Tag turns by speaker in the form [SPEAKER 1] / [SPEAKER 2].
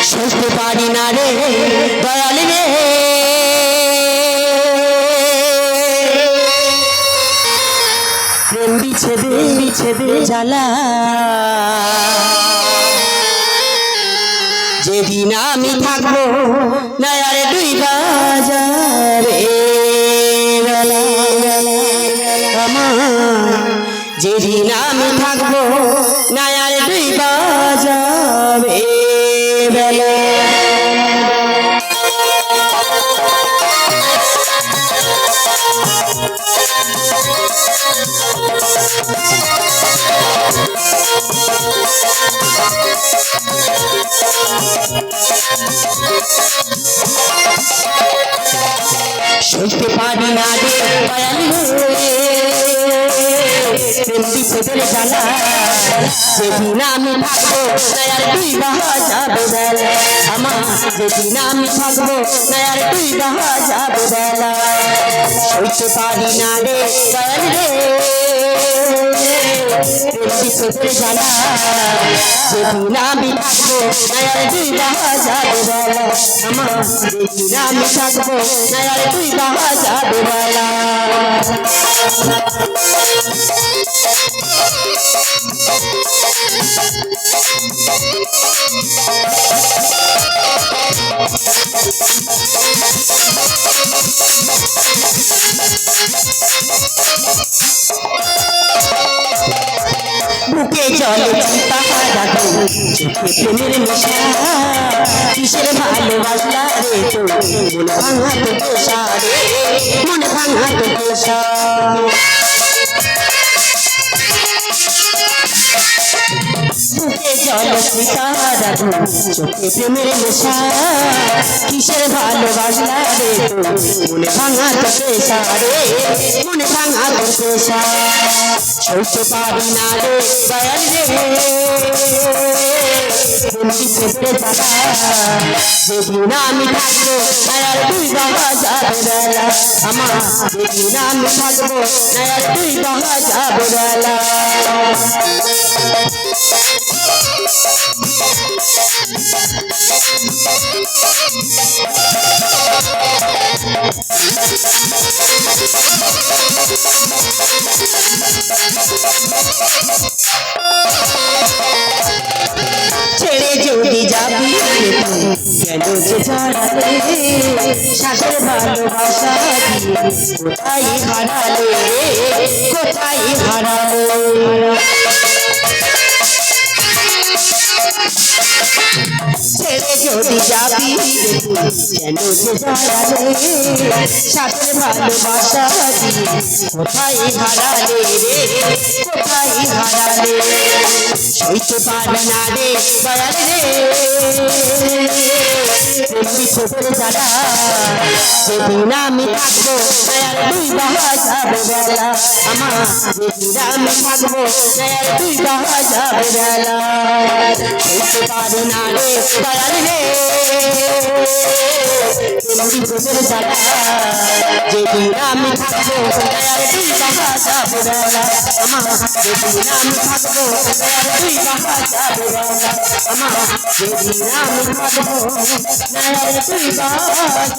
[SPEAKER 1] সইতে পারি না রে দয়াল রে প্রেম বিচ্ছেদে জ্বালা যেদিন আমি থাকবো না আর দুই বাজারে আমার যেদিন আমি থাকবো না আর দুই বাজারে বেলা সইতে পারি না রে দয়াল প্রেম বিচ্ছেদের জ্বালা যেদিন আমি থাকবো না আর দুই বাজাবে বেলা আমার যেদিন আমি থাকবো না আর দুই বাজাবে বেলা সইতে পারি না রে দয়াল রে প্রেম বিচ্ছেদের জ্বালা যেদিন আমি থাকবো না আর দুই বাজাবে বেলা আমার যেদিন আমি থাকবো না আর দুই বাজাবে বেলা বুকে জলে পাহাড়া চোখে প্রেমের নেশা কিসের ভালোবাসা রে তো মন ভাঙা তো দোষা রে মন ভাঙা তো দোষা বুকে জলে পাহাড়া চোখে প্রেমের নেশা কিসের ভালোবাসা রে তো মন ভাঙা তো দোষা রে মন ভাঙা তো দোষা সইতে পারি না রে দয়াল রে প্রেম বিচ্ছেদের জ্বালা যেদিন আমি থাকবো না আর দুই বাজাবে বেলা আমার যেদিন আমি থাকবো না আর দুই বাজাবে বেলা ছেড়ে যদি যাবি কেন যে ছাড়ালে শ্বাসের ভালোবাসা কোথায় হারালে কোথায় হারালে ছেড়ে যদি যাবি কেন যে ছাড়ালে শ্বাসের ভালোবাসা কোথায় হারালে রে কোথায় হারালে সইতে পারি না রে দয়াল রে প্রেম বিচ্ছেদের জ্বালা যেদিন আমি থাকবো না আর দুই বাজাবে বেলা আমার যেদিন আমি থাকবো না আর দুই বাজাবে বেলা সইতে পারি না রে দয়াল রে প্রেম বিচ্ছেদের জ্বালা যেদিন আমি থাকবো না আর দুই বাজাবে বেলা আমার যেদিন আমি থাকবো না আর দুই বাজাবে বেলা আমার যেদিন আমি থাকবো না আর দুই বাজাবে